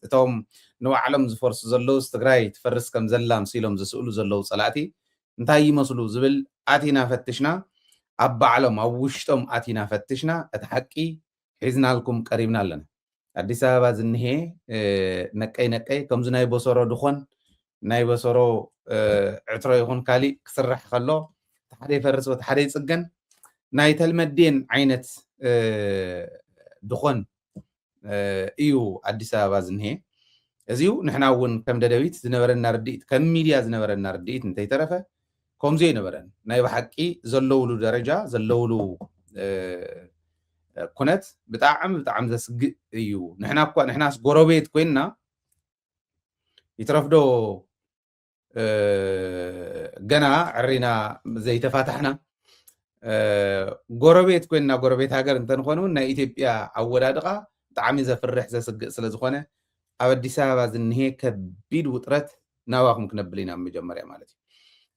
እቶም ንባዕሎም ዝፈርሱ ዘለዉ ትግራይ ትፈርስ ከም ዘላ መሲሎም ዝስእሉ ዘለዉ ጸላእቲ እንታይ ይመስሉ ዝብል ኣቲና ፈትሽና ኣብ ባዕሎም ኣብ ውሽጦም ኣቲና ፈትሽና እቲ ሓቂ ሒዝናልኩም ቀሪብና ኣለና ኣዲስ ኣበባ ዝንሄ ነቀይ ከምዚ ናይ በሰሮ ድኾን ናይ በሰሮ ዕትሮ ይኹን ካሊእ ክስራሕ ከሎ ሓደ ይፈርስ ሓደ ይጽገን ናይ ተልመዴን ዓይነት ድኾን እዩ ኣዲስ ኣበባ ዝንሄ እዚሁ ንሕና እውን ከም ደደቢት ዝነበረና ርድኢት ከም ሚድያ ዝነበረና ርድኢት እንተይተረፈ ከምዚ ይነበረን ናይ ብሓቂ ዘለውሉ ደረጃ ዘለውሉ ኩነት ብጣዕሚ ዘስግእ እዩ ንሕናስ ጎረቤት ኮይንና ይትረፍዶ ገና ዕሪና ዘይተፋታሕና ጎረቤት ኮይንና ጎረቤት ሃገር እንተንኾኑ ናይ ኢትዮጵያ ኣወዳድቃ ብጣዕሚ ዘፍርሕ ዘስግእ ስለ ዝኾነ ኣብ ኣዲስ ኣበባ ዝንሄ ከቢድ ውጥረት ናባኹም ክነብል ኢና መጀመርያ ማለት እዩ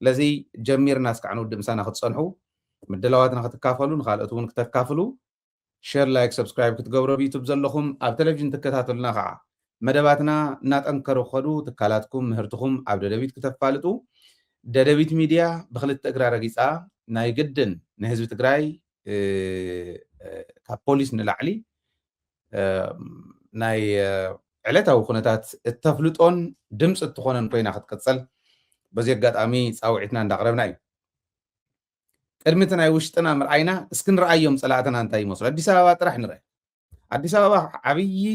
ስለዚ ጀሚርና እስካዕ ንውድእ ምሳና ክትፀንሑ ምድላዋትና ክትካፈሉ ንኻልኦት እውን ክተካፍሉ ሼር ላይክ ሰብስክራይብ ክትገብሩ ዩቱብ ዘለኹም ኣብ ቴሌቪዥን ትከታተሉና ከዓ መደባትና እናጠንከሩ ከዱ ትካላትኩም ምህርትኩም ኣብ ደደቢት ክተፋልጡ ደደቢት ሚድያ ብክልተ እግራ ረጊፃ ናይ ግድን ንህዝቢ ትግራይ ካብ ፖሊስ ንላዕሊ ናይ ዕለታዊ ኩነታት እተፍልጦን ድምፂ እትኾነን ኮይና ክትቀፅል በዚ ኣጋጣሚ ፃውዒትና እንዳቅረብና እዩ ቅድሚቲ ናይ ውሽጥና ምርኣይና እስኪ ንርኣዮም ፀላእትና እንታይ ይመስሉ ኣዲስ ኣበባ ጥራሕ ንርአ ኣዲስ ኣበባ ዓብይ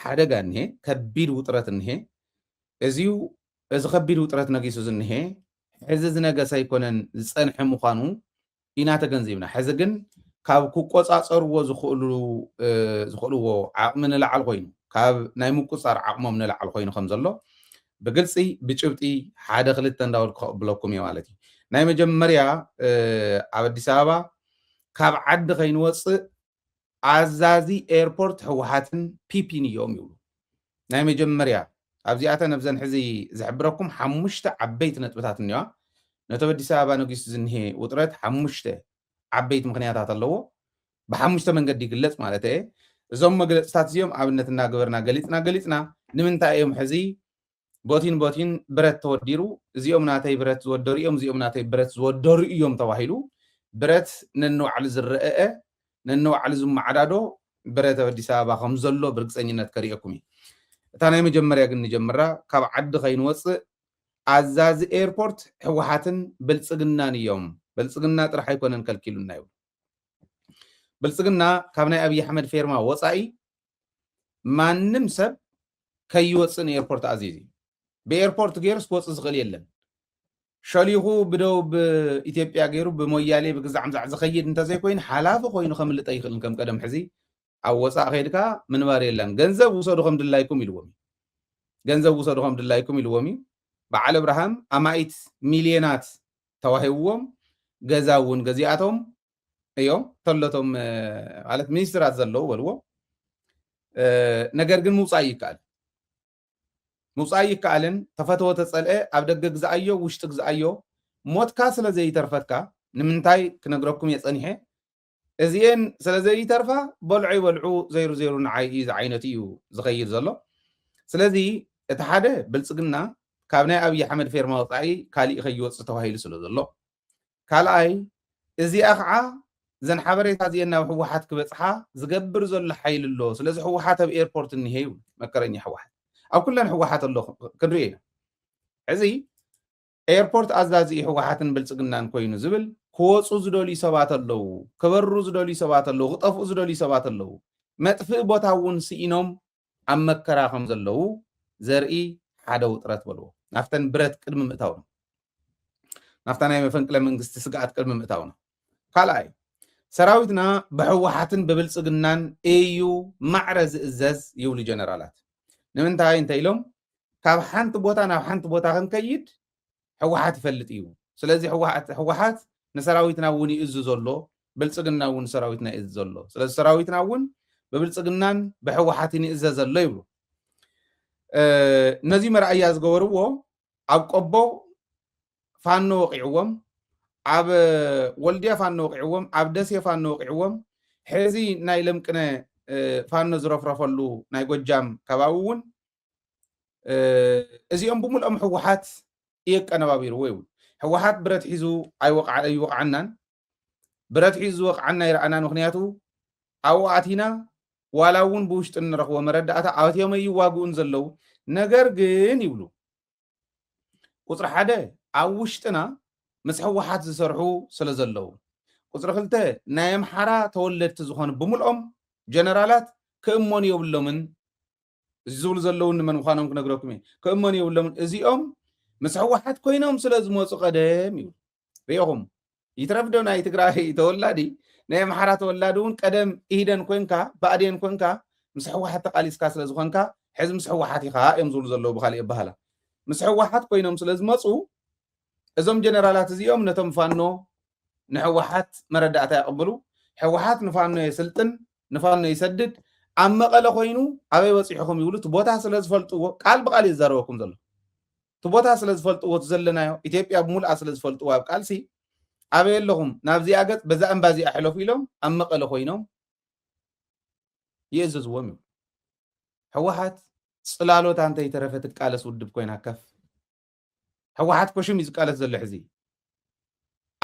ሓደጋ እንሄ ከቢድ ውጥረት እንሄ እዚዩ እዚ ከቢድ ውጥረት ነጊሱ ዝንሄ ሕዚ ዝነገሰ ኣይኮነን ዝፀንሐ ምዃኑ ኢና ተገንዚብና ሕዚ ግን ካብ ክቆፃፀርዎ ዝኽእልዎ ዓቕሚ ንላዕል ኮይኑ ካብ ናይ ምቁፃር ዓቕሞም ንላዕል ኮይኑ ከም ዘሎ ብግልፂ ብጭብጢ ሓደ ክልተ እንዳበልኩ ከቕብለኩም እየ ማለት እዩ ናይ መጀመርያ ኣብ ኣዲስ ኣበባ ካብ ዓዲ ከይንወፅእ ኣዛዚ ኤርፖርት ህወሓትን ፒፒን እዮም ይብሉ ናይ መጀመርያ ኣብዚኣተን ኣብዘን ሕዚ ዝሕብረኩም 5 ዓበይቲ ነጥብታት እኒዋ ነቲ ኣዲስ ኣበባ ነጊሱ ዝንሄ ውጥረት 5 ዓበይቲ ምክንያታት ኣለዎ ብ5 መንገዲ ይግለጽ ማለት እየ እዞም መግለጽታት እዚኦም ኣብነት እናገበርና ገሊፅና ንምንታይ እዮም ሕዚ ቦቲን ብረት ተወዲሩ እዚኦም ናተይ ብረት ዝወደሩ እዮም እዚኦም ናተይ ብረት ዝወደሩ እዮም ተባሂሉ ብረት ነንባዕሉ ዝረአአ ነንባዕሉ ዝመዓዳዶ ብረት ኣብ ኣዲስ ኣበባ ከም ዘሎ ብርግፀኝነት ከሪአኩም እዩ እታ ናይ መጀመርያ ግን ንጀምራ ካብ ዓዲ ከይንወፅእ ኣዛዚ ኤርፖርት ህወሓትን ብልፅግናን እዮም ብልፅግና ጥራሕ ኣይኮነን ከልኪሉና ይብሉ ብልፅግና ካብ ናይ ኣብይ ኣሕመድ ፌርማ ወፃኢ ማንም ሰብ ከይወፅእ ኤርፖርት ኣዚዙ ብኤርፖርት ገይሩ ክወፅእ ዝኽእል የለን ሸሊኹ ብደቡብ ኢትዮጵያ ገይሩ ብሞያሌ ብግዛዕ ምዛዕ ዝኸይድ እንተዘይኮይኑ ሓላፊ ኮይኑ ከምልጠ ይኽእልን ከም ቀደም ሕዚ ኣብ ወፃእ ከይድካ ምንባር የለን ገንዘብ ውሰዱ ከም ድላይኩም ኢልዎም እዩ በዓል እብርሃም ኣማኢት ሚልዮናት ተዋሂብዎም ገዛ እውን ገዚኣቶም እዮም ተለቶም ማለት ሚኒስትራት ዘለዉ በልዎ ነገር ግን ምውፃእ ይከኣልን ተፈተወ ተፀልአ ኣብ ደገ ግዛኣዮ ውሽጢ ግዛኣዮ ሞትካ ስለ ዘይተርፈካ ንምንታይ ክነግረኩም የፀኒሐ እዚአን ስለ ዘይተርፋ በልዑ ይበልዑ ዘይሩ ንዓይ ዝዓይነት እዩ ዝኸይድ ዘሎ ስለዚ እቲ ሓደ ብልፅግና ካብ ናይ ኣብይ ኣሕመድ ፌርማ ወፃኢ ካሊእ ከይወፅእ ተባሂሉ ስለ ዘሎ ካልኣይ እዚኣ ከዓ ዘን ሓበሬታ እዚአን ናብ ህወሓት ክበፅሓ ዝገብር ዘሎ ሓይሊ ኣሎ ስለዚ ህወሓት ኣብ ኤርፖርት እንሄ ይብሉ መከረኛ ህወሓት ኣብ ኩለን ህወሓት ኣሎ ክንሪኦ ኢና ሕዚ ኤርፖርት ኣዛዚ ህወሓትን ብልፅግናን ኮይኑ ዝብል ክወፁ ዝደልዩ ሰባት ኣለዉ ክበሩ ዝደልዩ ሰባት ኣለዉ ክጠፍኡ ዝደልዩ ሰባት ኣለዉ መጥፍእ ቦታ እውን ስኢኖም ኣብ መከራ ከም ዘለዉ ዘርኢ ሓደ ውጥረት በልዎ ናፍተን ብረት ቅድሚ ምእታው ነው ናፍታ ናይ መፈንቅለ መንግስቲ ስጋኣት ቅድሚ ምእታው ነው ካልኣይ ሰራዊትና ብህወሓትን ብብልፅግናን እዩ ማዕረ ዝእዘዝ ይብሉ ጀነራላት ንምንታይ እንታይ ኢሎም ካብ ሓንቲ ቦታ ናብ ሓንቲ ቦታ ክንከይድ ህወሓት ይፈልጥ እዩ ስለዚ ህወሓት ንሰራዊትና እውን ይእዙ ዘሎ ብልፅግና እውን ሰራዊትና ይእዙ ዘሎ ስለዚ ሰራዊትና እውን ብብልፅግናን ብህወሓትን ይእዘዝ ዘሎ ይብሉ ነዚ መርኣያ ዝገበርዎ ኣብ ቆቦ ፋኖ ወቂዕዎም ኣብ ወልድያ ፋኖ ወቂዕዎም ኣብ ደሴ ፋኖ ወቂዕዎም ሕዚ ናይ ለምቅነ ፋኖ ዝረፍረፈሉ ናይ ጎጃም ከባቢ እውን እዚኦም ብምልኦም ሕወሓት የቀነባቢርዎ ይብሉ ሕወሓት ብረት ሒዙ ኣይወቕዓናን ብረት ሒዙ ዝወቕዓና ይረኣናን ምክንያቱ ኣብኡ ኣቲና ዋላ እውን ብውሽጢ እንረኽቦ መረዳእታ ኣትዮም ይዋግኡን ዘለው ነገር ግን ይብሉ ቁፅሪ ሓደ ኣብ ውሽጥና ምስ ሕወሓት ዝሰርሑ ስለ ዘለው ቁፅሪ ክልተ ናይ ኣምሓራ ተወለድቲ ዝኾኑ ብምልኦም ጀነራላት ክእመኑ የብሎምን ዝብሉ ዘለው ንመን ምዃኖም ክነግረኩም እየ ክእመኑ የብሎምን እዚኦም ምስ ሕወሓት ኮይኖም ስለ ዝመፁ ቀደም ይብሉ ሪኢኹም ይትረፍዶ ናይ ትግራይ ተወላዲ ናይ ኣምሓራ ተወላዲ እውን ቀደም ኢህደን ኮንካ ብኣዴን ኮንካ ምስ ሕወሓት ተቃሊስካ ስለ ዝኾንካ ሕዚ ምስ ሕወሓት ኢኻ እዮም ዝብሉ ዘለው ብካሊእ ኣባሃላ ምስ ሕወሓት ኮይኖም ስለ ዝመፁ እዞም ጀነራላት እዚኦም ነቶም ፋኖ ንሕወሓት መረዳእታ ይቕብሉ ሕወሓት ንፋኖ የስልጥን ንፋኖ ይሰድድ ኣብ መቐለ ኮይኑ ኣበይ በፂሕኩም ይብሉ እቲ ቦታ ስለ ዝፈልጥዎ ቃል ብቃል ይዛረበኩም ዘሎ እቲ ቦታ ስለ ዝፈልጥዎ ዘለናዮ ኢትዮጵያ ብምልኣ ስለ ዝፈልጥዎ ኣብ ቃልሲ ኣበይ ኣለኹም ናብዚኣ ገፅ በዛ እምባ እዚኣ ሕለፉ ኢሎም ኣብ መቐለ ኮይኖም ይእዘዝዎም እዩ ሕወሓት ፅላሎታ እንተይተረፈ ትቃለስ ውድብ ኮይና ከፍ ሕወሓት ኮሽም እዩ ዝቃለስ ዘሎ ሕዚ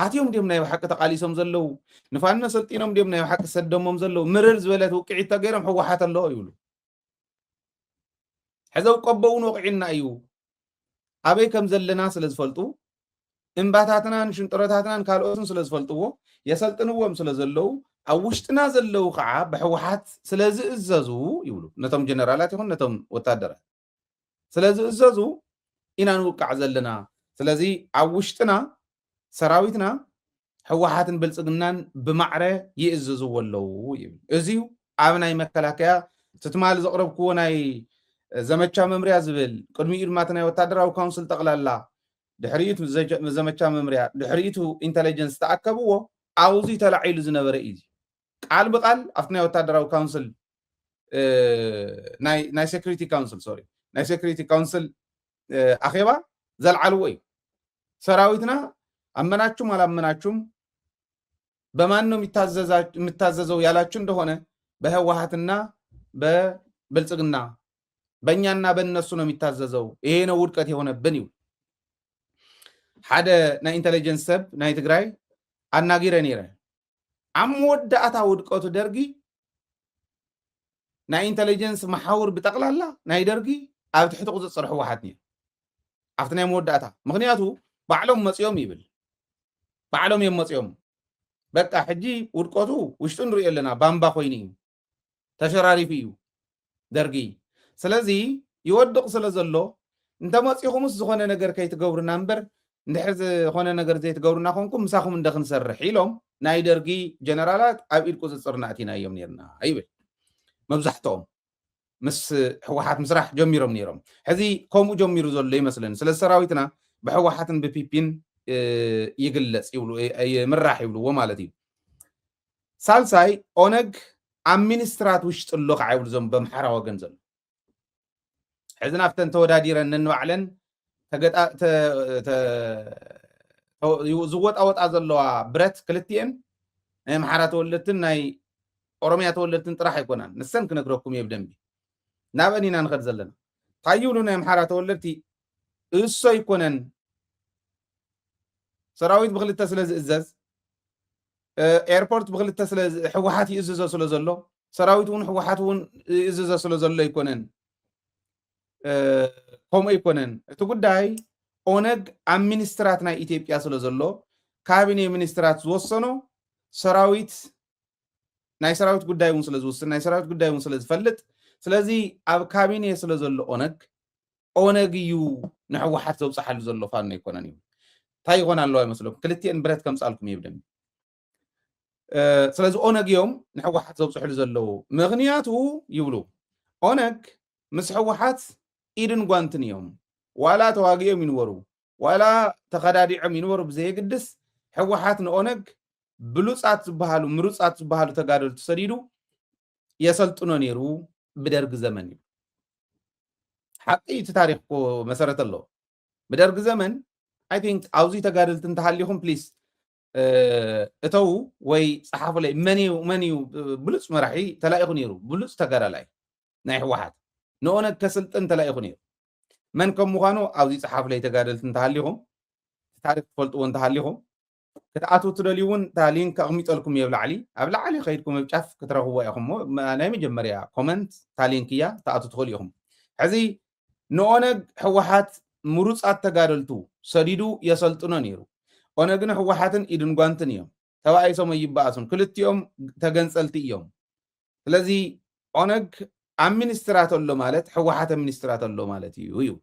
ኣትዮም ድዮም ናይ ባሓቂ ተቃሊሶም ዘለው ንፋኖ ሰልጢኖም ድዮም ናይ ባሓቂ ሰደሞም ዘለው ምርር ዝበለት ውቅዒት ተገይሮም ሕወሓት ኣለዎ ይብሉ ሕዘው ቀበውን ወቂዕና እዩ ኣበይ ከም ዘለና ስለ ዝፈልጡ እምባታትናን ሽንጥሮታትናን ካልኦትን ስለ ዝፈልጥዎ የሰልጥንዎም ስለ ዘለው ኣብ ውሽጥና ዘለው ከዓ ብሕወሓት ስለ ዝእዘዙ ይብሉ ነቶም ጀነራላት ይኹን ነቶም ወታደራት ስለ ዝእዘዙ ኢና ንውቃዕ ዘለና ስለዚ ኣብ ውሽጥና ሰራዊትና ሕወሓትን ብልፅግናን ብማዕረ ይእዝዝዎ ኣለው ይብሉ እዚዩ ኣብ ናይ መከላከያ ትትማል ዘቕረብክዎ ናይ ዘመቻ መምርያ ዝብል ቅድሚኡ ድማ ናይ ወታደራዊ ካውንስል ጠቕላላ ድሕሪቱ ዘመቻ መምርያ ድሕሪቱ ኢንተለጀንስ ተኣከብዎ ኣብዙ ተላዒሉ ዝነበረ እዩ ቃል ብቃል ኣብቲ ናይ ወታደራዊ ካውንስል ናይ ሴኩሪቲ ካውንስል ሶሪ ናይ ሴኩሪቲ ካውንስል ኣኼባ ዘልዓልዎ እዩ ሰራዊትና አመናችሁም አላመናችሁም በማን ነው የሚታዘዘው ያላችሁ እንደሆነ በህወሓትና በብልጽግና በእኛና በእነሱ ነው የሚታዘዘው ይሄ ነው ውድቀት የሆነብን ይው ሓደ ናይ ኢንተለጀንስ ሰብ ናይ ትግራይ አናጊረ ነይረ አምወዳእታ ውድቀቱ ደርጊ ናይ ኢንተለጀንስ መሓውር ብጠቅላላ ናይ ደርጊ ኣብ ትሕቲ ቁፅፅር ሕወሓት ነይሩ ኣብቲ ናይ መወዳእታ ምክንያቱ ባዕሎም መፅዮም ይብል ባዕሎም እዮም መፅዮም በቃ ሕጂ ውድቀቱ ውሽጡ ንሪኦ ኣለና ባምባ ኮይኑ እዩ ተሸራሪፉ እዩ ደርጊ ስለዚ ይወድቕ ስለ ዘሎ እንተመፂኹምስ ዝኾነ ነገር ከይትገብሩና እምበር እንድሕር ዝኾነ ነገር ዘይትገብሩና ኮንኩም ምሳኹም እንደክንሰርሕ ኢሎም ናይ ደርጊ ጀነራላት ኣብ ኢድ ቁፅፅርና ኣቲና እዮም ነርና ይብል መብዛሕትኦም ምስ ሕወሓት ምስራሕ ጀሚሮም ነይሮም ሕዚ ከምኡ ጀሚሩ ዘሎ ይመስለኒ ስለ ሰራዊትና ብሕወሓትን ብፒፒን ይግለጽ ይብሉ ምራሕ ይብልዎ ማለት እዩ ሳልሳይ ኦነግ ኣብ ሚኒስትራት ውሽጢ ኣሎ ከዓ ይብሉ ዞም በምሓራ ወገን ዘሎ ሕዚ ናብተን ተወዳዲረን ነንባዕለን ዝወጣወጣ ዘለዋ ብረት ክልቲአን ናይ ኣምሓራ ተወለድትን ናይ ኦሮሚያ ተወለድትን ጥራሕ ኣይኮናን ንሰን ክነግረኩም እየ ብደንቢ ናብአን ኢና ንኸድ ዘለና እንታይ ይብሉ ናይ ኣምሓራ ተወለድቲ እሶ ኣይኮነን ሰራዊት ብክልተ ስለ ዝእዘዝ ኤርፖርት ብክልተ ስለ ሕወሓት ይእዝዞ ስለ ዘሎ ሰራዊት እውን ሕወሓት እውን ይእዝዞ ስለ ዘሎ ኣይኮነን ከምኡ ኣይኮነን እቲ ጉዳይ ኦነግ ኣብ ሚኒስትራት ናይ ኢትዮጵያ ስለ ዘሎ ካቢኔ ሚኒስትራት ዝወሰኖ ሰራዊት ናይ ሰራዊት ጉዳይ እውን ስለ ዝውስን ናይ ሰራዊት ጉዳይ እውን ስለ ዝፈልጥ ስለዚ ኣብ ካቢኔ ስለ ዘሎ ኦነግ እዩ ንሕወሓት ዘብፅሓሉ ዘሎ ፋኖ ኣይኮነን እዩ እንታይ ይኾን ኣለዋ ይመስለኩም ክልቲአን ብረት ከምፃልኩም ይብደም ስለዚ ኦነግ እዮም ንሕወሓት ዘብፅሕሉ ዘለዉ ምክንያቱ ይብሉ ኦነግ ምስ ሕወሓት ኢድን ጓንትን እዮም ዋላ ተዋጊኦም ይንበሩ ዋላ ተኸዳዲዖም ይንበሩ ብዘየግድስ ሕወሓት ንኦነግ ብሉፃት ዝበሃሉ ምሩፃት ዝበሃሉ ተጋደልቲ ሰዲዱ የሰልጥኖ ነይሩ ብደርጊ ዘመን እዩ ሓቂ እቲ ታሪክ መሰረት ኣሎ ብደርጊ ዘመን አይ ቲንክ ኣብዚ ተጋደልቲ እንተሃሊኹም ፕሊዝ እተው ወይ ፀሓፉ ላይ መን እዩ ብሉፅ መራሒ ተላኢኹ ነይሩ ብሉፅ ተጋዳላይ ናይ ሕወሓት ንኦነግ ከስልጥን ተላኢኹ ነይሩ من كم مخانو أو زي صحاف لي تقادل تنتهاليهم تعرف فلت وانتهاليهم كتعاتو تدليون تالين كأغميت لكم يبلع علي أبلع علي خيركم بشاف كتره هو يخم ما أنا مجمريا كومنت تالين كيا تعاتو تخليهم هذه نونج حوحات مروس التقادلتو سديدو يسلطنا نيرو أونجنا حوحاتن إدن قانتنيهم توا أي سما يباسون كلتيهم تجنسلتيهم الذي أونج أمينسترات الله مالت حوحات أمينسترات الله مالت يو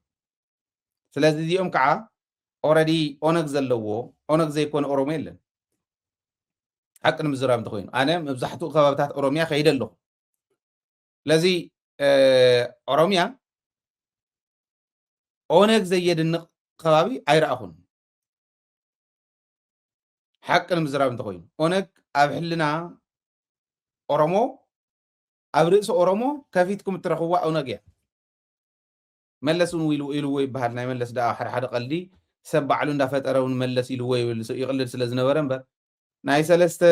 ስለዚህ እዚኦም ከዓ ኦልሬዲ ኦነግ ዘለዎ ኦነግ ዘይኮነ ኦሮሞ የለን ሓቂ ንምዝራብ እንተኮይኑ ኣነ መብዛሕትኡ ከባብታት ኦሮሚያ ከይደ ኣለኹ ስለዚ ኦሮሚያ ኦነግ ዘየድንቕ ከባቢ ኣይረኣኹን ሓቂ ንምዝራብ እንተኮይኑ ኦነግ ኣብ ሕልና ኦሮሞ ኣብ ርእሲ ኦሮሞ ከፊትኩም እትረኽዋ ኦነግ እያ መለሱን ኢልዎ ይበሃል ናይ መለስ ዳ ሓደ ቀልዲ ሰብ ባዕሉ እንዳፈጠረውን መለስ ኢልዎ ይቕልድ ስለ ዝነበረ እምበር ናይ ሰለስተ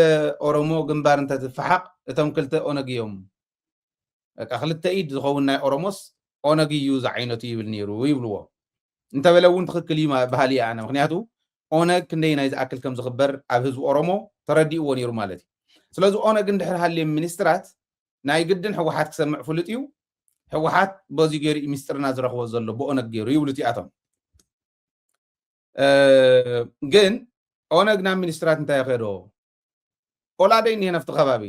ኦሮሞ ግንባር እንተትፈሓቕ እቶም ክልተ ኦነግ እዮም በቃ ክልተ ኢድ ዝኸውን ናይ ኦሮሞስ ኦነግ እዩ ዝዓይነቱ ይብል ነይሩ ይብልዎ እንተበለ እውን ትኽክል እዩ ባህሊ እያ ኣነ ምክንያቱ ኦነግ ክንደይ ናይ ዝኣክል ከም ዝኽበር ኣብ ህዝቢ ኦሮሞ ተረዲእዎ ነይሩ ማለት እዩ ስለዚ ኦነግ እንድሕር ሃልዮም ሚኒስትራት ናይ ግድን ሕወሓት ክሰምዕ ፍሉጥ እዩ ሕወሓት በዚ ገይሩ ሚስጥርና ዝረኽቦ ዘሎ ብኦነግ ገይሩ ይብሉ እቲኣቶም ግን ኦነግ ናብ ሚኒስትራት እንታይ ይኸዶ ኦላደይ እኒሄ ነፍቲ ከባቢ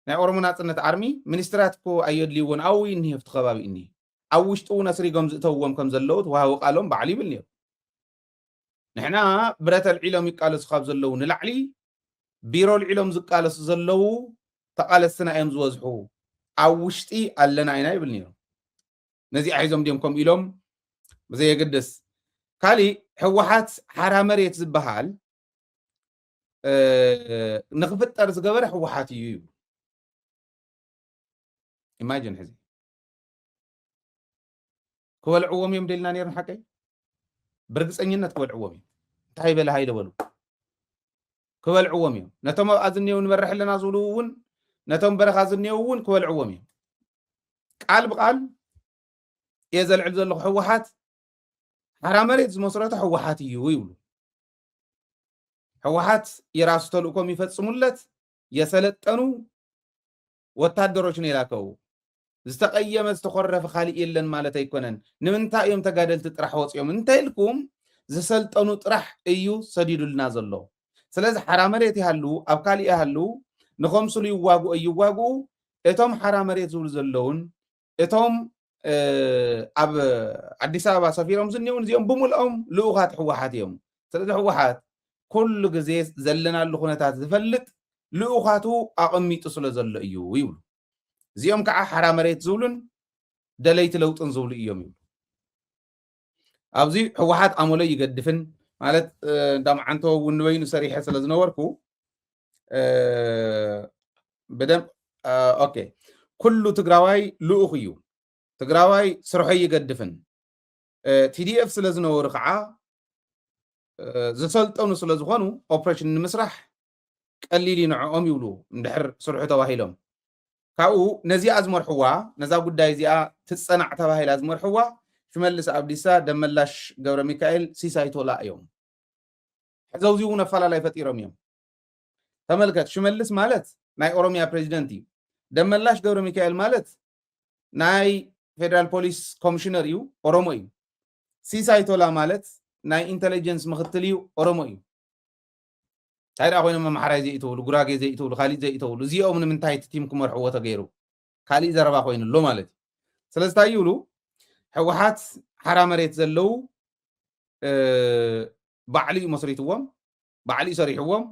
ናይ ኦሮሞ ናፅነት ኣርሚ ሚኒስትራት እኮ ኣየድልይዎን ኣዊ እኒሄ ነፍቲ ከባቢ እኒሄ ኣብ ውሽጡ እውን ኣስሪጎም ዝእተውዎም ከም ዘለዉ ተዋህቦ ቃሎም በዓል ይብል ነይሩ ንሕና ብረት ኣልዒሎም ይቃለሱ ካብ ዘለዉ ንላዕሊ ቢሮ ኣልዒሎም ዝቃለሱ ዘለዉ ተቃለስትና እዮም ዝወዝሑ ኣብ ውሽጢ ኣለና ኢና ይብል ነይሩ ነዚ ሒዞም ድዮም ከምኡ ኢሎም ብዘየገድስ ካሊእ ሕወሓት ሓራ መሬት ዝበሃል ንክፍጠር ዝገበረ ሕወሓት እዩ ይብሉ ኢማጅን ሕዚ ክበልዕዎም እዮም ደልና ነይሮም ሓቀይ ብርግፀኝነት ክበልዕዎም እዮም እንታይ በለ ሃይደበሉ ክበልዕዎም እዮም ነቶም ኣብኣ ዝኔው ንበርሕ ኣለና ዝብሉ እውን ነቶም በረኻ ዝኔው እውን ክበልዕዎም እዮም ቃል ብቃል እየ ዘልዕል ዘለኹ ሕወሓት ሓራ መሬት ዝመስረተ ሕወሓት እዩ ይብሉ ሕወሓት የራሱ ተልእኮም ይፈጽሙለት የሰለጠኑ ወታደሮች ነው የላከው ዝተቀየመ ዝተኮረፈ ካሊእ የለን ማለት ኣይኮነን ንምንታይ እዮም ተጋደልቲ ጥራሕ ወፅዮም እንታይ ኢልኩም ዝሰልጠኑ ጥራሕ እዩ ሰዲዱልና ዘሎ ስለዚ ሓራ መሬት ይሃሉ ኣብ ካሊእ ይሃሉ ንኸምስሉ ይዋግኡ እቶም ሓራ መሬት ዝብሉ ዘለውን እቶም ኣብ ኣዲስ ኣበባ ሰፊሮም ዝኔውን እዚኦም ብምልኦም ልኡኻት ሕወሓት እዮም ስለዚ ሕወሓት ኩሉ ግዜ ዘለናሉ ኩነታት ዝፈልጥ ልኡኻቱ ኣቐሚጡ ስለ ዘሎ እዩ ይብሉ እዚኦም ከዓ ሓራ መሬት ዝብሉን ደለይቲ ለውጥን ዝብሉ እዮም ይብሉ ኣብዚ ሕወሓት ኣመሎ ይገድፍን ማለት እንዳማዓንቶ እውን በይኑ ሰሪሐ ስለ ዝነበርኩ በደንብ ኦኬ ኩሉ ትግራዋይ ልኡኽ እዩ ትግራዋይ ስርሖ ይገድፍን ቲዲኤፍ ስለ ዝነበሩ ከዓ ዝሰልጠኑ ስለ ዝኾኑ ኦፕሬሽን ንምስራሕ ቀሊል ይንዕኦም ይብሉ እንድሕር ስርሑ ተባሂሎም ካብኡ ነዚኣ ዝመርሕዋ ነዛ ጉዳይ እዚኣ ትፀናዕ ተባሂላ ዝመርሕዋ ሽመልስ ኣብዲሳ ደመላሽ ገብረ ሚካኤል ሲሳይ ቶላ እዮም ሕዘውዚ እውን ኣፈላላይ ፈጢሮም እዮም ተመልከት ሽመልስ ማለት ናይ ኦሮሚያ ፕሬዚደንት እዩ ደመላሽ ገብረ ሚካኤል ማለት ናይ ፌደራል ፖሊስ ኮሚሽነር እዩ ኦሮሞ እዩ ሲሳይ ቶላ ማለት ናይ ኢንተለጀንስ ምክትል እዩ ኦሮሞ እዩ ታይዳ ኮይኖም ኣምሓራይ ዘይእትውሉ ጉራጌ ዘይእትውሉ ካሊእ ዘይእትውሉ እዚኦም ንምንታይ ቲም ክመርሕዎ ተገይሩ ካሊእ ዘረባ ኮይኑሎ ማለት እዩ ስለዚ እንታይ ይብሉ ሕወሓት ሓራ መሬት ዘለው ባዕሊ መስሪትዎም ባዕሊ ሰሪሕዎም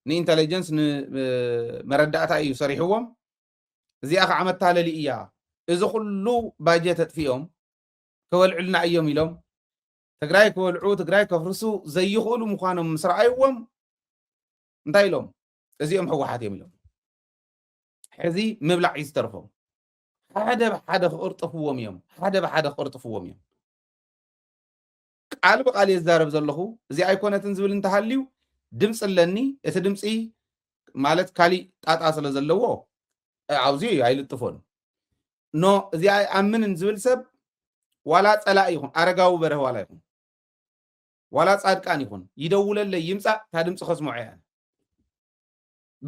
ንኢንተለጀንስ ንመረዳእታ እዩ ሰሪሕዎም እዚኣ ከዓ መታለሊ እያ እዚ ኩሉ ባጀት ኣጥፊኦም ክበልዑልና እዮም ኢሎም ትግራይ ክበልዑ ትግራይ ከፍርሱ ዘይኽእሉ ምዃኖም ምስ ረኣይዎም እንታይ ኢሎም እዚኦም ሕወሓት እዮም ኢሎም ሕዚ ምብላዕ እዩ ዝተርፎም ሓደ ብሓደ ክቅርጥፍዎም እዮም ሓደ ብሓደ ክቅርጥፍዎም እዮም ቃል ብቃል የዛረብ ዘለኹ እዚ ኣይኮነትን ዝብል እንተሃልዩ ድምፂ ኣለኒ እቲ ድምፂ ማለት ካሊእ ጣጣ ስለ ዘለዎ ኣብዚ ኣይልጥፎን ኖ እዚ ኣይኣምንን ዝብል ሰብ ዋላ ፀላእ ይኹን ኣረጋዊ በረህ ዋላ ይኹን ዋላ ጻድቃን ይኹን ይደውለለይ ይምፃእ ታ ድምፂ ከስምዖ እያ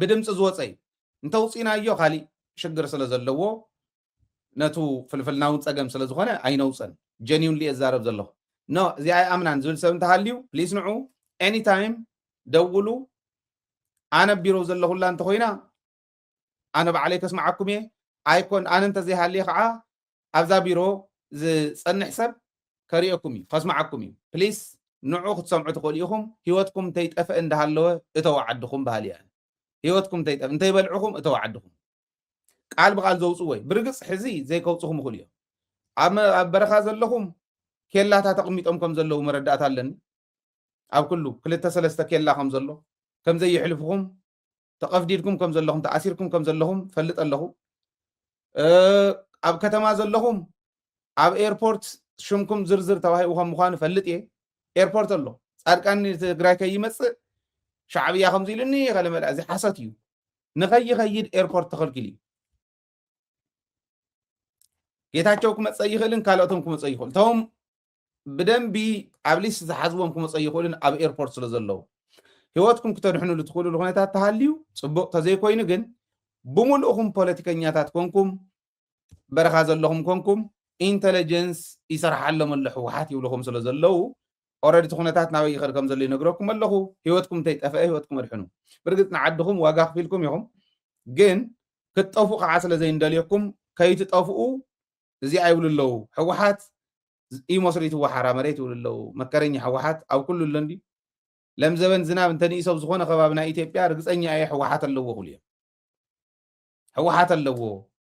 ብድምፂ ዝወፀ እዩ እንተውፂናዮ ካሊእ ሽግር ስለ ዘለዎ ነቱ ፍልፍልናውን ፀገም ስለ ዝኾነ ኣይነውፀን ጀኒውን እዛረብ ዘለኹ ኖ እዚኣ ኣምናን ዝብል ሰብ እንተሃልዩ ፕሊስ ንዑ ኤኒታይም ደውሉ ኣነ ቢሮ ዘለኹላ እንተኮይና ኣነ ባዕለይ ከስማዓኩም እየ ኣይኮን ኣነ እንተዘይሃልየ ከዓ ኣብዛ ቢሮ ዝፀንሕ ሰብ ከሪአኩም እዩ ከስማዓኩም እዩ ፕሊስ ንዑ ክትሰምዑ ትኽእሉ ኢኹም ሂወትኩም እንተይጠፍአ እንዳሃለወ እተዋዓድኹም ባህል እያ ሂወትኩም እንተይጠፍአ እንተይበልዑኹም እተዋዓድኹም ቃል ብቃል ዘውፅኡ ወይ ብርግፅ ሕዚ ዘይከውፅኹም ይኽእሉ እዮም ኣብ በረኻ ዘለኹም ኬላታት ተቐሚጦም ከም ዘለዉ መረዳእታ ኣለኒ ኣብ ኩሉ 2-3 ኬላ ከም ዘሎ ከም ዘይሕልፍኹም ተቐፍዲድኩም ከም ዘለኹም ተኣሲርኩም ከም ዘለኹም ፈልጥ ኣለኹ ኣብ ከተማ ዘለኹም ኣብ ኤርፖርት ሽምኩም ዝርዝር ተዋሂቡ ከም ምዃኑ ፈልጥ እየ ኤርፖርት ኣሎ ጻድቃን ትግራይ ከይመፅእ ሻዕብያ ከምዚ ኢሉኒ ከለመላ እዚ ሓሰት እዩ ንኸይኸይድ ኤርፖርት ተኸልኪል እዩ ጌታቸው ክመፀ ይኽእልን ካልኦቶም ክመፀ ይኽእል እቶም ብደንቢ ኣብ ሊስት ዝሓዝቦም ክመፀ ይኽእልን ኣብ ኤርፖርት ስለ ዘለዉ ሂወትኩም ክተድሕንሉ ትኽእሉ ኩነታት ተሃልዩ ፅቡቕ ተዘይኮይኑ ግን ብምሉእኹም ፖለቲከኛታት ኮንኩም በረኻ ዘለኹም ኮንኩም ኢንተለጀንስ ይሰርሓሎም ኣሎ ሕወሓት ይብልኹም ስለ ዘለዉ ኦልሬዲ እቲ ኩነታት ናበይ ይኸድ ከም ዘሎ ይነግረኩም ኣለኹ ሂወትኩም እንተይጠፍአ ሂወትኩም ኣድሕኑ ብርግፅ ንዓድኹም ዋጋ ክፊልኩም ኢኹም ግን ክትጠፍኡ ከዓ ስለ ዘይንደልየኩም ከይትጠፍኡ እዚ ኣይብሉ ኣለዉ ሕወሓት ኢሞስሪት ወሓራ መሬት ይብሉ ኣለዉ መከረኛ ሕወሓት ኣብ ኩሉ ኣሎ እንዲ ለም ዘበን ዝናብ እንተንኢሶብ ዝኾነ ከባቢ ናይ ኢትዮጵያ ርግፀኛ እየ ሕወሓት ኣለዎ ክብሉ እዮም ሕወሓት ኣለዎ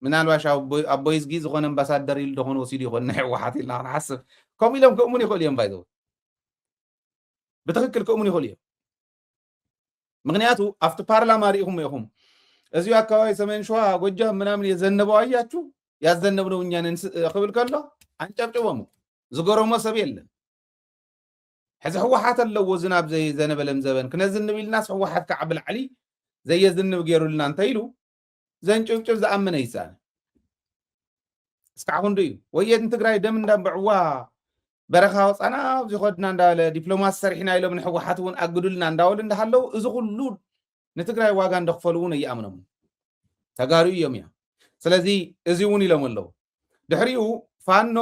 ምናልባሽ ኣብ ቦይዝጊ ዝኾነ ኣምባሳደር ኢሉ ደኾነ ወሲዱ ይኾን ናይ ሕወሓት ኢልና ክንሓስብ ከምኡ ኢሎም ክእሙን ይኽእሉ እዮም ባይዘው ብትክክል ክእሙን ይኽእሉ እዮም ምክንያቱ ኣብቲ ፓርላማ ሪኢኹም ኢኹም እዚ ኣከባቢ ሰሜን ሸዋ ጎጃም ምናምን የዘነበው ኣያችሁ ያዘነብነው እኛ ነን ክብል ከሎ አንጨብጭቦም ዝገረሞ ሰብ የለን ሕዚ ሕወሓት ኣለዎ ዝናብ ዘይዘነበ ለም ዘበን ክነዝንብ ኢልናስ ሕወሓት ከዓ ብላዕሊ ዘየዝንብ ገይሩልና እንተኢሉ ዘንጭብጭብ ዝኣመነ ይሳነ እስካዕ ክንዱ እዩ ወየት ትግራይ ደም እንዳንበዕዋ በረኻ ወፃና ኣብዚ ኸድና እንዳበለ ዲፕሎማት ሰሪሕና ኢሎም ንሕወሓት እውን ኣግዱልና እንዳበሉ እንዳሃለው እዚ ኩሉ ንትግራይ ዋጋ እንደክፈሉ እውን ኣይኣምኖም ተጋሩ እዮም እያ ስለዚ እዚ እውን ኢሎም ኣለዉ ድሕሪኡ ፋኖ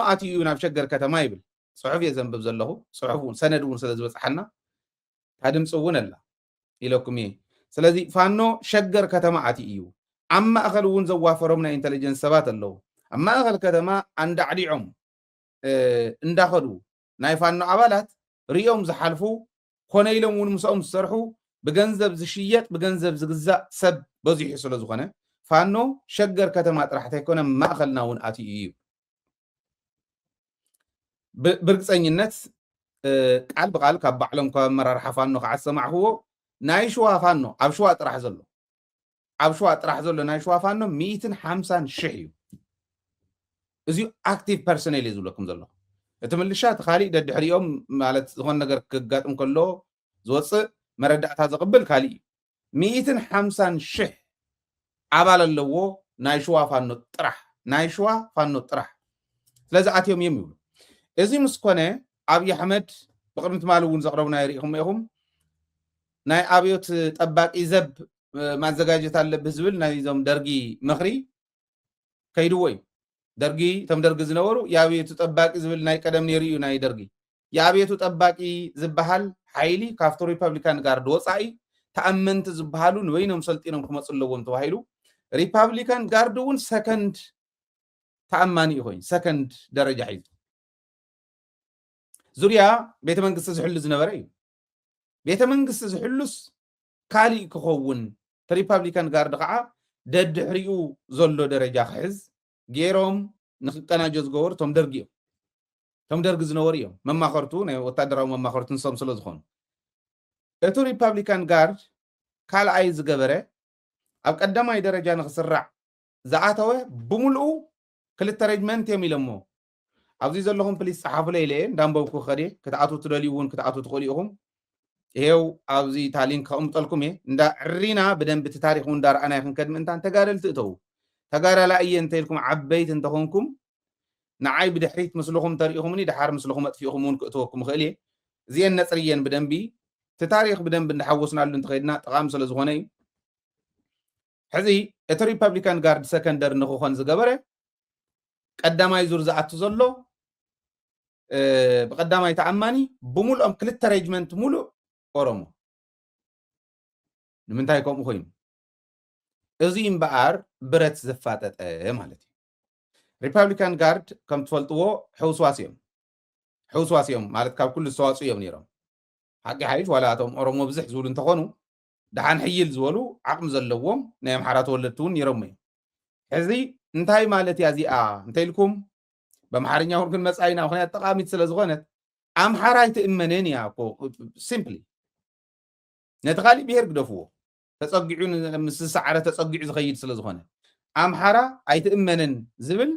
ኣትዩ ናብ ሸገር ከተማ ይብል ፅሑፍ እየ ዘንብብ ዘለኹ ፅሑፍ እውን ሰነድ እውን ስለ ዝበፅሓና ታድምፂ እውን ኣላ ኢለኩም እየ ስለዚ ፋኖ ሸገር ከተማ ኣትዩ እዩ ኣብ ማእኸል እውን ዘዋፈሮም ናይ ኢንተለጀንስ ሰባት ኣለዉ ኣብ ማእኸል ከተማ ኣንዳዕዲዖም እንዳኸዱ ናይ ፋኖ ኣባላት ሪኦም ዝሓልፉ ኮነ ኢሎም እውን ምስኦም ዝሰርሑ ብገንዘብ ዝሽየጥ ብገንዘብ ዝግዛእ ሰብ በዚሑ ስለ ዝኾነ ፋኖ ሸገር ከተማ ጥራሕ ተይኮነ ማእኸልና እውን ኣትዩ እዩ ብርግፀኝነት ቃል ብቃል ካብ ባዕሎም ካብ ኣመራርሓ ፋኖ ከዓ ሰማዕኽዎ ናይ ሸዋ ፋኖ ኣብ ሸዋ ጥራሕ ዘሎ ናይ ሸዋ ፋኖ 150,000 እዩ እዚኡ ኣክቲቭ ፐርሰኔል እዩ ዝብለኩም ዘሎ እቲ ምልሻት ካሊእ ደድሕሪኦም ማለት ዝኾነ ነገር ክጋጥም ከሎ ዝወፅእ መረዳእታ ዘቕብል ካሊእ እዩ 150,000 ኣባል ኣለዎ ናይ ሸዋ ፋኖ ጥራሕ ስለዚ ኣትዮም እዮም ይብሉ እዚ ምስ ኮነ ኣብዪ ኣሕመድ ብቅድሚ ትማል እውን ዘቕረቡና ይሪኢኹም ኢኹም ናይ ኣብዮት ጠባቂ ዘብ ማዘጋጀት ኣለብህ ዝብል ናይዞም ደርጊ ምኽሪ ከይድዎ እዩ ደርጊ እቶም ደርጊ ዝነበሩ የኣብዮቱ ጠባቂ ዝብል ናይ ቀደም ነይሩ እዩ ናይ ደርጊ የኣብዮቱ ጠባቂ ዝበሃል ሓይሊ ካብቲ ሪፐብሊካን ጋርድ ወፃኢ ተኣመንቲ ዝበሃሉ ንበይኖም ሰልጢኖም ክመፁ ኣለዎም ተባሂሉ ሪፐብሊካን ጋርድ እውን ሰከንድ ተኣማኒ እዩ ኮይኑ ሰከንድ ደረጃ ሒዙ ዙርያ ቤተ መንግስቲ ዝሕሉ ዝነበረ እዩ ቤተ መንግስቲ ዝሕሉስ ካሊእ ክኸውን ሪፐብሊካን ጋርድ ከዓ ደድሕሪኡ ዘሎ ደረጃ ክሕዝ ገይሮም ንክቀናጆ ዝገበሩ እቶም ደርጊ እዮም እቶም ደርጊ ዝነበሩ እዮም መማኸርቱ ናይ ወታደራዊ መማኸርቱ ንሶም ስለ ዝኾኑ እቲ ሪፐብሊካን ጋርድ ካልኣይ ዝገበረ ኣብ ቀዳማይ ደረጃ ንክስራዕ ዝኣተወ ብምልኡ 2 ሬጅመንት እዮም ኢሎሞ ኣብዚ ዘለኹም ፕሊስ ፀሓፉለ ኢለ እንዳንበብኩ ኸደ ክትኣትው ትደልዩ እውን ክትኣትው ትኽእሉ ኢኹም ይሄው ኣብዚ ታሊንክ ከቕምጠልኩም እየ እንዳ ዕሪና ብደንቢ እቲ ታሪክ እውን እንዳረኣና ይኹን ከድሚ እንታን ተጋደልቲ እተው ተጋዳላይ እንተይልኩም ዓበይት እንተኾንኩም ንዓይ ብድሕሪት ምስልኹም ተሪኢኹምኒ ድሓር ምስልኹም ኣጥፊኡኹም እውን ክእትወኩም ክእል እየ እዚአን ነፅርየን ብደንቢ እቲ ታሪክ ብደንቢ እንዳሓወስናሉ እንተኸይድና ጠቃሚ ስለ ዝኾነ እዩ ሕዚ እቲ ሪፐብሊካን ጋርድ ሰከንደር ንክኾን ዝገበረ ቀዳማይ ዙር ዝኣቱ ዘሎ ብቀዳማይ ተኣማኒ ብምልኦም ክልተ ሬጅመንት ሙሉእ ኦሮሞ ንምንታይ ከምኡ ኮይኑ እዚ እምበኣር ብረት ዘፋጠጠ ማለት እዩ ሪፐብሊካን ጋርድ ከም ትፈልጥዎ ሕውስዋስ እዮም ማለት ካብ ኩሉ ዝተዋፅኡ እዮም ነይሮም ሓቂ ሓይሽ ዋላ እቶም ኦሮሞ ብዙሕ ዝብሉ እንተኾኑ ድሓን ሕይል ዝበሉ ዓቕሚ ዘለዎም ናይ ኣምሓራ ተወለድቲ እውን ነይሮም እዮም ሕዚ እንታይ ማለት እያ እዚኣ እንተኢልኩም በአምሓርኛ እውን ክንመፃኢና ምክንያት ጠቃሚት ስለ ዝኾነት ኣምሓራ ኣይትእመንን እያ እኮ ሲምፕሊ ነቲ ካሊእ ብሄር ግደፍዎ ተፀጊዑ ምስ ሰዓረ ተፀጊዑ ዝኸይድ ስለ ዝኾነ ኣምሓራ ኣይትእመንን ዝብል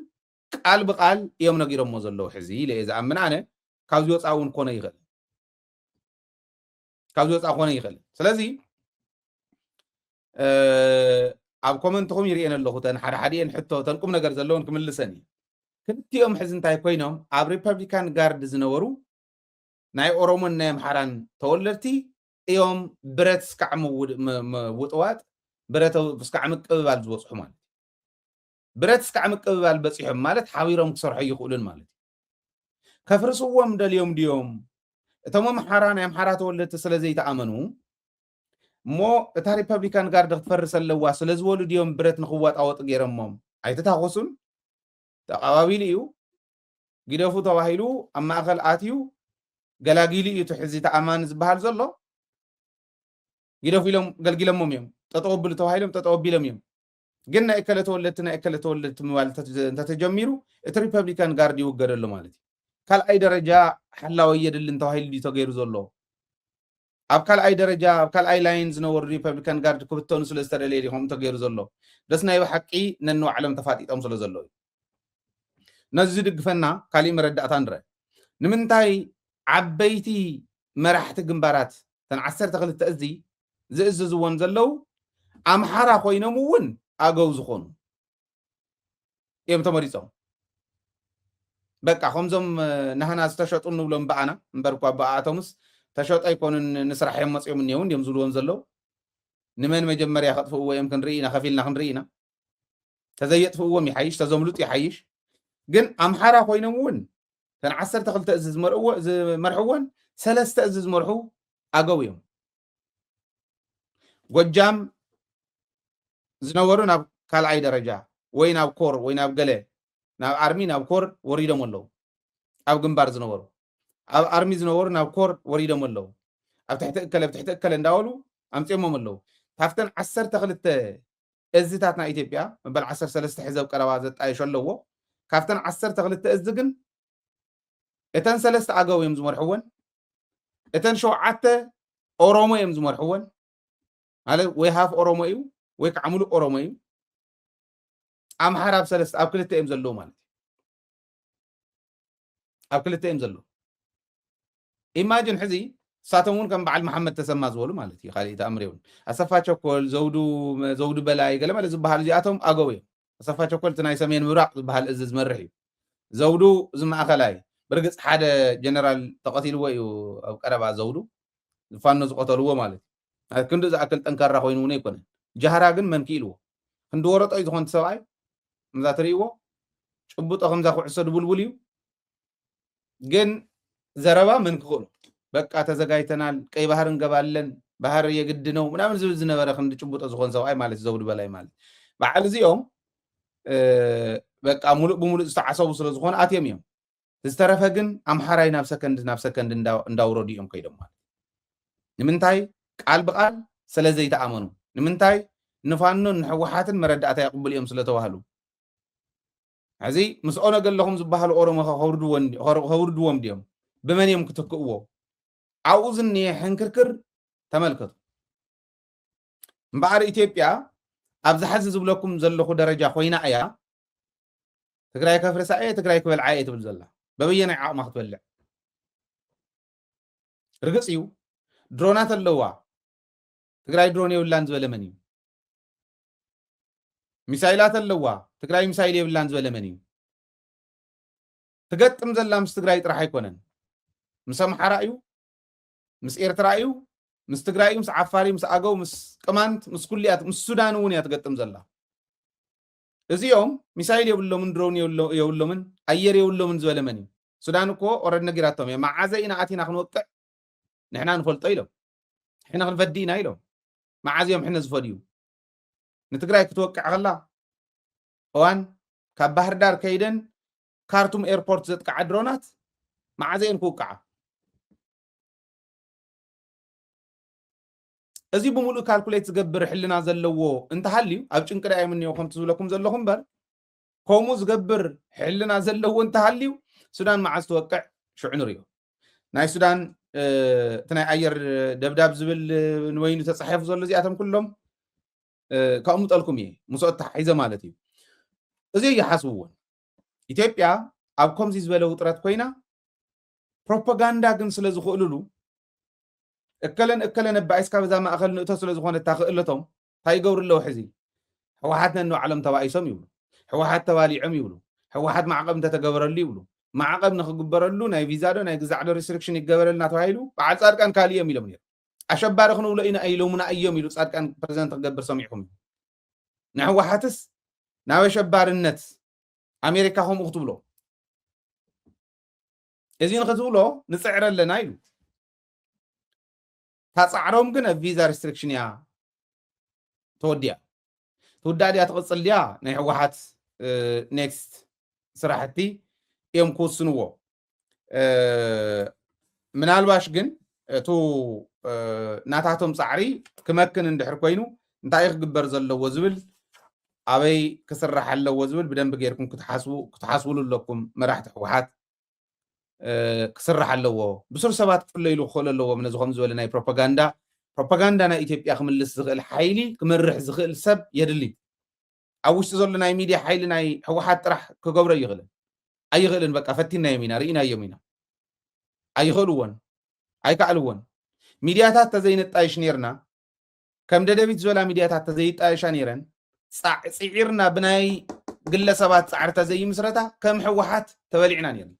ቃል ብቃል እዮም ነጊሮሞ ዘለዉ ሕዚ ኢለ ዝኣምን ኣነ ካብዚ ወፃእ እውን ኮነ ይኽእል ስለዚ ኣብ ኮመንትኹም ይርአን ኣለኹ ተን ሓደ ሓዲአን ሕቶ ተን ቁም ነገር ዘለዎን ክምልሰን እዩ ክልቲኦም ሕዚ እንታይ ኮይኖም ኣብ ሪፐብሊካን ጋርድ ዝነበሩ ናይ ኦሮሞን ናይ ኣምሓራን ተወለድቲ እዮም ብረት ስካዕ ውጥዋጥ ብረት ስካዕ ምቅብባል ዝበፅሑ ማለት ብረት ስካዕ ምቅብባል በፂሖም ማለት ሓቢሮም ክሰርሑ ይኽእሉን ማለት ከፍርስዎም ደልዮም ድዮም እቶም ኣምሓራ ናይ ኣምሓራ ተወለድቲ ስለዘይተኣመኑ እሞ እታ ሪፐብሊካን ጋርድ ክትፈርስ ኣለዋ ስለዝበሉ ድዮም ብረት ንክዋጣወጡ ገይሮሞም ኣይተታኮሱን ተቐባቢሉ እዩ ግደፉ ተባሂሉ ኣብ ማእኸል ኣትዩ ገላጊሉ እዩ ትሕዚ ተኣማኒ ዝበሃል ዘሎ ግደፉ ኢሎም ገልጊሎሞም እዮም ጠጠው ኣቢሉ ተባሂሎም ጠጠው ኣቢሎም እዮም ግን ናይ እከለ ተወለድቲ ምባል እንተተጀሚሩ እቲ ሪፐብሊካን ጋርድ ይውገደሉ ማለት እዩ ካልኣይ ደረጃ ሓላወ የድልን ተባሂሉ እዩ ተገይሩ ዘሎ ኣብ ካልኣይ ደረጃ ኣብ ካልኣይ ላይን ዝነበሩ ሪፐብሊካን ጋርድ ክብተኑ ስለ ዝተደለየ ዲኹም ተገይሩ ዘሎ ደስ ናይ ሓቂ ነንባዕሎም ተፋጢጦም ስለ ዘለዉ ነዚ ዝድግፈና ካሊእ መረዳእታ ንርአ ንምንታይ ዓበይቲ መራሕቲ ግንባራት ተን 12 እዚ ዝእዝዝዎን ዘለው ኣምሓራ ኮይኖም እውን ኣገው ዝኾኑ እዮም ተመሪፆም በቃ ከምዞም ናህና ዝተሸጡ ንብሎም በኣና እምበር እኳ በኣቶምስ ተሸጦ ኣይኮኑን ንስራሕ እዮም መፅኦም እኒአውን እዮም ዝብልዎም ዘለው ንመን መጀመርያ ከጥፍእዎ እዮም ክንርኢ ኢና ከፊልና ክንርኢ ኢና ተዘየጥፍእዎም ይሓይሽ ተዘምልጡ ይሓይሽ ግን ኣምሓራ ኮይኖም እውን ተን 12 እዚ ዝመርሕዎን 3 እዚ ዝመርሑ ኣገው እዮም ጎጃም ዝነበሩ ናብ ካልኣይ ደረጃ ወይ ናብ ኮር ወይ ናብ ገለ ናብ ኣርሚ ናብ ኮር ወሪዶም ኣለዉ ኣብ ግንባር ዝነበሩ ኣብ ኣርሚ ዝነበሩ ናብ ኮር ወሪዶም ኣለዉ ኣብ ትሕቲ እከለ እንዳበሉ ኣምፂኦሞም ኣለዉ ካብተን 12 እዝታት ናይ ኢትዮጵያ መበል 13 ሕዘብ ቀረባ ዘጣየሹ ኣለዎ ካብተን 12 እዚ ግን እተን 3 ኣገው እዮም ዝመርሕዎን እተን 7 ኦሮሞ እዮም ዝመርሕዎን ማለት ወይ ሃፍ ኦሮሞ እዩ ወይ ከዓ ሙሉእ ኦሮሞ እዩ ኣምሓራ ኣብ 3 ኣብ 2 እዮም ዘለዉ ማለት ኣብ 2 እዮም ዘለዉ ኢማጅን ሕዚ ሳቶም እውን ከም በዓል መሓመድ ተሰማ ዝበሉ ማለት እዩ ካሊእ ተኣምር የብሉን ኣሰፋ ቸኮል ዘውዱ በላይ ገለመለ ዝበሃሉ እዚኣቶም ኣገው እዮም ኣሰፋ ቸኮል እቲ ናይ ሰሜን ምብራቅ ዝበሃል እዚ ዝመርሕ እዩ ዘውዱ ዝማእኸላይ ብርግፅ ሓደ ጀነራል ተቐቲልዎ እዩ ኣብ ቀረባ ዘውዱ ዝፋኖ ዝቆተልዎ ማለት እዩ ክንዲ ዝኣክል ጠንካራ ኮይኑ እውን ኣይኮነን ጃህራ ግን መንኪ ኢልዎ ክንዲ ወረጦ እዩ ዝኾን ሰብኣይ ምዛ ትርእይዎ ጭቡጦ ከምዛ ኩዕሶ ድቡልቡል እዩ ግን ዘረባ መን ክኽእሉ በቃ ተዘጋጅተናል ቀይ ባህር እንገባለን ባህር የግድ ነው ምናምን ዝብል ዝነበረ ክንዲ ጭቡጦ ዝኾን ሰብኣይ ማለት ዘውዱ በላይ ማለት በዓል እዚኦም በቃ ሙሉእ ብሙሉእ ዝተዓሰቡ ስለ ዝኾነ ኣትዮም እዮም ዝተረፈ ግን ኣምሓራይ ናብ ሰከንድ እንዳውረዱ እዮም ከይዶም ማለት ንምንታይ ቃል ብቃል ስለዘይተኣመኑ ንምንታይ ንፋኖን ንሕወሓትን መረዳእታ ይቕብል እዮም ስለተባህሉ ሕዚ ምስኦ ነገለኹም ዝበሃሉ ኦሮሞ ከውርድዎም ድዮም ብመን እዮም ክትክእዎ ኣብኡ ዝኒአ ሕንክርክር ተመልከቱ እምበኣር ኢትዮጵያ ኣብ ዝሓዚ ዝብለኩም ዘለኹ ደረጃ ኮይና እያ ትግራይ ከፍርሳ እየ ትግራይ ክበልዓ እየ ትብል ዘላ በበየናይ ዓቕማ ክትበልዕ ርግፅ እዩ ድሮናት ኣለዋ ትግራይ ድሮን የብላን ዝበለ መን እዩ ሚሳይላት ኣለዋ ትግራይ ሚሳይል የብላን ዝበለ መን እዩ ትገጥም ዘላ ምስ ትግራይ ጥራሕ ኣይኮነን ምስ ኣምሓራ እዩ ምስ ኤርትራ እዩ ምስ ትግራይ እዩ ምስ ዓፋር ምስ ኣገው ምስ ቅማንት ምስ ኩልያት ምስ ሱዳን እውን እያ ትገጥም ዘላ እዚኦም ሚሳይል የብሎምን ድሮን የብሎምን ኣየር የብሎምን ዝበለ መን እዩ ሱዳን እኮ ኦረድ ነጊራቶም እያ መዓዘ ኢና ኣቲና ክንወቅዕ ንሕና ንፈልጦ ኢሎም ሕና ክንፈዲ ኢና ኢሎም መዓዝዮም ሕነ ዝፈድዩ ንትግራይ ክትወቅዕ ከላ እዋን ካብ ባህር ዳር ከይደን ካርቱም ኤርፖርት ዘጥቃዓ ድሮናት መዓዘየን ክውቅዓ እዚ ብምሉእ ካልኩሌት ዝገብር ሕልና ዘለዎ እንተሃልዩ ኣብ ጭንቅዳ የምንዮ ከምቲ ዝብለኩም ዘለኹም በር ከምኡ ዝገብር ሕልና ዘለዎ እንተሃልዩ ሱዳን መዓዝ ትወቅዕ ሽዑ ንሪኦ ናይ ሱዳን እቲ ናይ ኣየር ደብዳብ ዝብል ንወይኑ ተፃሒፉ ዘሎ እዚኣቶም ኩሎም ከእምጠልኩም እየ ምስኦ ተሓሒዘ ማለት እዩ እዚ ይሓስብዎን ኢትዮጵያ ኣብ ከምዚ ዝበለ ውጥረት ኮይና ፕሮፓጋንዳ ግን ስለ ዝኽእልሉ እከለን ኣባይስካ በዛ ማእኸል ንእቶ ስለ ዝኾነ ታኽእለቶም እንታይ ይገብሩ ኣለዉ ሕዚ ሕወሓት ነንባዕሎም ተባኢሶም ይብሉ ሕወሓት ተባሊዖም ይብሉ ሕወሓት ማዕቐብ እንተተገበረሉ ይብሉ ማዕቐብ ንክግበረሉ ናይ ቪዛዶ ናይ ግዛዕዶ ሪስትሪክሽን ይገበረልና ተባሂሉ በዓል ጻድቃን ካልእዮም ኢሎም ነይሩ ኣሸባሪ ክንብሎ ኢና ኢሎሙና እዮም ኢሉ ጻድቃን ፕረዚደንት ክገብር ሰሚዕኩም ንሕወሓትስ ናብ ኣሸባርነት ኣሜሪካ ከምኡ ክትብሎ እዚ ንክትብሎ ንፅዕር ኣለና ኢሉ ታፃዕሮም ግን ኣብ ቪዛ ሪስትሪክሽን እያ ተወዲያ ትውዳእ ድያ ትቕፅል ድያ ናይ ሕወሓት ኔክስት ስራሕቲ እዮም ክውስንዎ ምናልባሽ ግን እቱ ናታቶም ፃዕሪ ክመክን እንድሕር ኮይኑ እንታይ ክግበር ዘለዎ ዝብል ኣበይ ክስራሕ ኣለዎ ዝብል ብደንቢ ጌርኩም ክትሓስብሉ ኣለኩም መራሕቲ ሕወሓት ክስራሕ ኣለዎ ብሱር ሰባት ክፍለይሉ ክኽእሉ ኣለዎም ነዚ ከም ዝበለ ናይ ፕሮፓጋንዳ ናይ ኢትዮጵያ ክምልስ ዝኽእል ሓይሊ ክመርሕ ዝኽእል ሰብ የድሊ ኣብ ውሽጢ ዘሎ ናይ ሚድያ ሓይሊ ናይ ሕወሓት ጥራሕ ክገብሮ ኣይኽእልን በቃ ፈቲናዮም ኢና ርኢናዮም ኢና ኣይኽእልዎን ኣይከኣልዎን ሚድያታት ተዘይነጣይሽ ነርና ከም ደደቢት ዝበላ ሚድያታት ተዘይጣይሻ ነረን ፅዒርና ብናይ ግለሰባት ፃዕሪ ተዘይምስረታ ከም ሕወሓት ተበሊዕና ነርና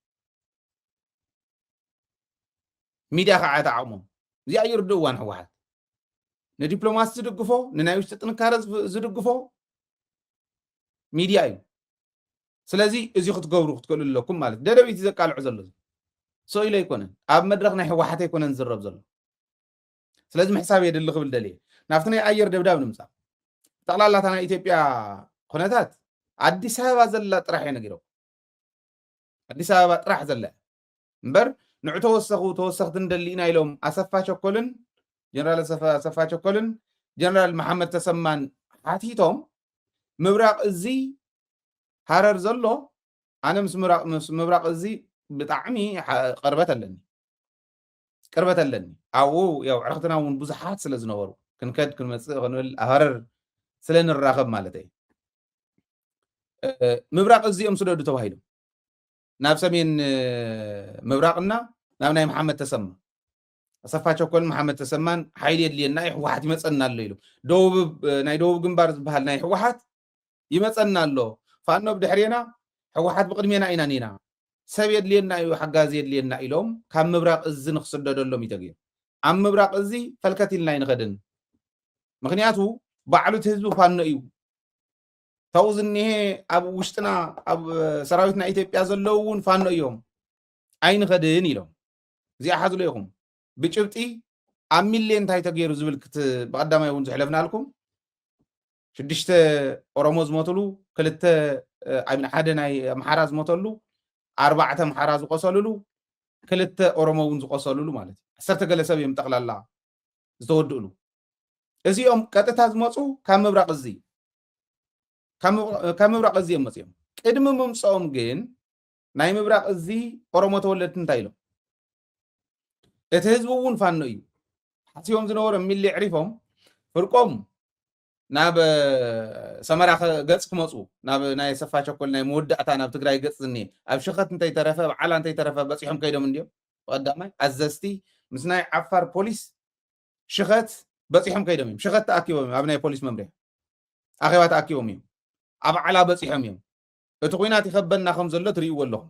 ሚድያ ከዓ ተዓቕሞም እዚኣ ይርድእዋን ሕወሓት ንዲፕሎማሲ ዝድግፎ ንናይ ውሽጢ ጥንካረ ዝድግፎ ሚድያ እዩ ስለዚ እዚ ክትገብሩ ክትክእሉ ኣለኩም ማለት ደደቢት ዘቃልዑ ዘሎ ሰው ኢለ ኣይኮነን ኣብ መድረክ ናይ ሕወሓት ኣይኮነን ዝረብ ዘሎ ስለዚ ምሕሳብ የድሊ ክብል ደልየ ናብቲ ናይ ኣየር ደብዳብ ንምፃእ ጠቕላላታ ናይ ኢትዮጵያ ኩነታት ኣዲስ ኣበባ ዘላ ጥራሕ እየ ነጊሮም ኣዲስ ኣበባ ጥራሕ ዘላ እምበር ንዑ ተወሰኽቲ እንደሊ ኢና ኢሎም ኣሰፋ ቸኮልን ጀነራል ኣሰፋ ቸኮልን ጀነራል መሓመድ ተሰማን ሓቲቶም ምብራቅ እዚ ሃረር ዘሎ ኣነ ምስ ምብራቅ እዚ ብጣዕሚ ቅርበት ኣለኒ ኣብኡ ያው ዕርክትና እውን ብዙሓት ስለ ዝነበሩ ክንከድ ክንመፅእ ክንብል ኣብ ሃረር ስለ ንራኸብ ማለት እዩ ምብራቅ እዚኦም ስደዱ ተባሂሎም ናብ ሰሜን ምብራቅና ናብ ናይ መሓመድ ተሰማ ኣሰፋ ቸኮል መሓመድ ተሰማን ሓይሊ የድልየና ሕወሓት ይመፀና ኣሎ ኢሉ ናይ ደቡብ ግንባር ዝበሃል ናይ ሕወሓት ይመፀና ኣሎ ፋኖ ብድሕሪና ሕወሓት ብቅድሜና ኢና ኒና ሰብ የድልየና እዩ ሓጋዝ የድልየና ኢሎም ካብ ምብራቅ እዚ ንክስደደሎም ይተገይሩ ኣብ ምብራቅ እዚ ፈልከት ኢልና ይንኸድን ምክንያቱ ባዕሉ እቲ ህዝቢ ፋኖ እዩ ታው ዝኒሄ ኣብ ውሽጥና ኣብ ሰራዊትና ኢትዮጵያ ዘለዉ እውን ፋኖ እዮም ኣይንኸድን ኢሎም እዚኣ ሓዝሎ ኢኹም ብጭብጢ ኣብ ሚልዮን እንታይ ተገይሩ ዝብል ብቀዳማይ እውን ዝሕለፍናልኩም 6 ኦሮሞ ዝሞተሉ 2 ሓደ ናይ ኣምሓራ ዝሞተሉ 4 ኣምሓራ ዝቆሰሉሉ 2 ኦሮሞ እውን ዝቆሰሉሉ ማለት እዩ 10 ገለ ሰብ እዮም ጠቕላላ ዝተወድእሉ እዚኦም ቀጥታ ዝመፁ ካብ ምብራቅ እዚ እዮም መፅኦም ቅድሚ ምምፅኦም ግን ናይ ምብራቅ እዚ ኦሮሞ ተወለድቲ እንታይ ኢሎም እቲ ህዝቢ እውን ፋኖ እዩ ሓሲቦም ዝነበሩ ሚሊ ዕሪፎም ፍርቆም ናብ ሰመራ ገፅ ክመፁ ናብ ናይ ሰፋ ቸኮል ናይ መወዳእታ ናብ ትግራይ ገፅ ዝኒሄ ኣብ ሽኸት እንተይተረፈ በዓላ እንተይተረፈ በፂሖም ከይዶም እንዲዮም ብቀዳማይ ኣዘዝቲ ምስ ናይ ዓፋር ፖሊስ ሽኸት በፂሖም ከይዶም እዮም ሽኸት ተኣኪቦም እዮም ኣብ ናይ ፖሊስ መምርያ ኣኼባ ተኣኪቦም እዮም أبعلا بصيحهم يوم اتقوينات يخبرنا خمس الله تريو والله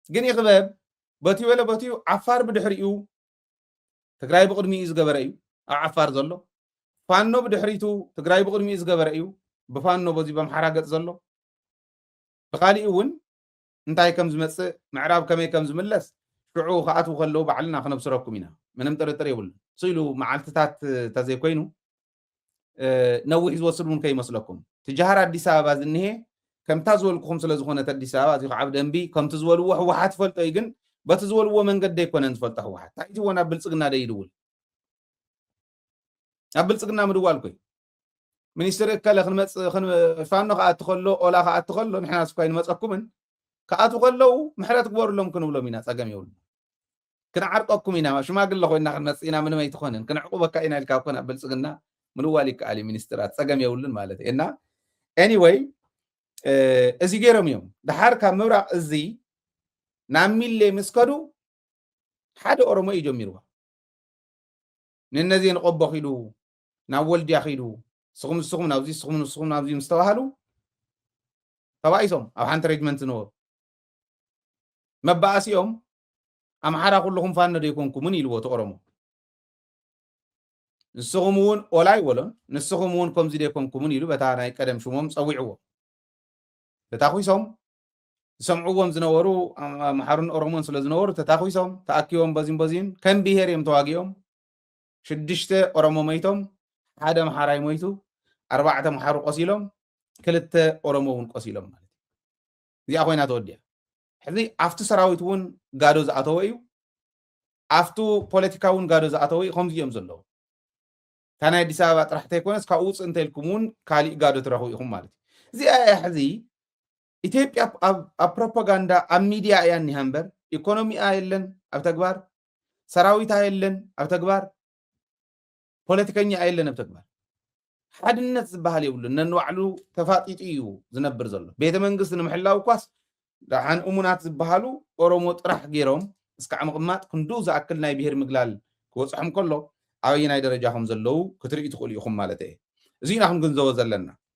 جن يخبب بتيو ولا بتيو عفار بدحريو تقرأي بقدمي إز جبرأيو عفار زلوا فانو بدحريتو تقرأي بقدمي إز جبرأيو بفانو بزي بمحرقة زلوا بقالي ون انتاي كم زمس معراب كم كم زملس شعو خاطو خلو بعلنا خنا بسركم هنا من مطرطر يقول صيلو معلتات تزي كوينو نوح يوصلون كي مسلكم تجهر أديس أبا زنه كم تزولكم سلزخونة أديس أبا زي عبد أنبي كم تزولوا واحد فلت أيجن بتزولوا من قد يكون نفلته واحد تايجي وانا بلصقنا ده يدول أبلصقنا مدوال كوي من يشترك كلا خن فانو قاعد تخلو ولا قاعد تخلو نحن أسكاين مسكمن قاعد تخلو محرات كبار لهم كانوا بلو ميناس أجمع يقول كنا عرقكم هنا شو ما قل له إن إحنا نسينا من ما يتخونن كنا عقوبة كائنا الكاكونا بلصقنا منوالك على مينسترات أجمع يقولن مالته إننا anyway እዚ ገይሮም እዮም ድሓር ካብ ምብራቕ እዚ ናብ ሚሌ ምስ ከዱ ሓደ ኦሮሞ እዩ ጀሚርዋ ንነዚ ንቆቦ ኺዱ ናብ ወልድያ ኺዱ ስኹም ናብዚ ስኹም ናብዚ ምስ ተባሃሉ ተባኢሶም ኣብ ሓንቲ ሬጅመንት ዝነበሩ መባእሲኦም ኣምሓራ ኩልኩም ፋኖ ደይኮንኩምን ኢልዎ እቲ ኦሮሞ ንስኹም እውን ኦላ ይበሎን ንስኹም እውን ከምዚ ደይኮንኩምን ኢሉ በታ ናይ ቀደም ሽሞም ፀዊዕዎ ተታኺሶም ሰምዑዎም ዝነበሩ ኣምሓሩን ኦሮሞን ስለ ዝነበሩ ተታኺሶም ተኣኪቦም በዚን ከም ብሄር እዮም ተዋጊኦም 6 ኦሮሞ ሞይቶም ሓደ ኣምሓራይ ሞይቱ 4 ኣምሓሩ ቆሲሎም 2 ኦሮሞ እውን ቆሲሎም ማለት እዚኣ ኮይና ተወዲያ ሕዚ ኣፍቲ ሰራዊት እውን ጋዶ ዝኣተወ እዩ ኣፍቱ ፖለቲካ እውን ጋዶ ዝኣተወ እዩ ከምዚ እዮም ዘለዉ እታ ናይ ኣዲስ ኣበባ ጥራሕ እንተይኮነስ ካብኡ ውፅእ እንተኢልኩም እውን ካሊእ ጋዶ ትረኽቡ ኢኹም ማለት እዩ እዚኣ ሕዚ ኢትዮጵያ ኣብ ፕሮፓጋንዳ ኣብ ሚድያ እያ እኒሃ እምበር ኢኮኖሚኣ የለን ኣብ ተግባር ሰራዊታ የለን ኣብ ተግባር ፖለቲከኛ የለን ኣብ ተግባር ሓድነት ዝበሃል የብሉን ነንባዕሉ ተፋጢጡ እዩ ዝነብር ዘሎ ቤተ መንግስቲ ንምሕላው ኳስ ደሓን እሙናት ዝበሃሉ ኦሮሞ ጥራሕ ገይሮም እስካዕ ምቕማጥ ክንዱ ዝኣክል ናይ ብሄር ምግላል ክወፅሖም ከሎ ኣበየናይ ደረጃ ከም ዘለዉ ክትርእዩ ትኽእሉ ኢኹም ማለት እየ እዚ ኢና ክንግንዘቦ ዘለና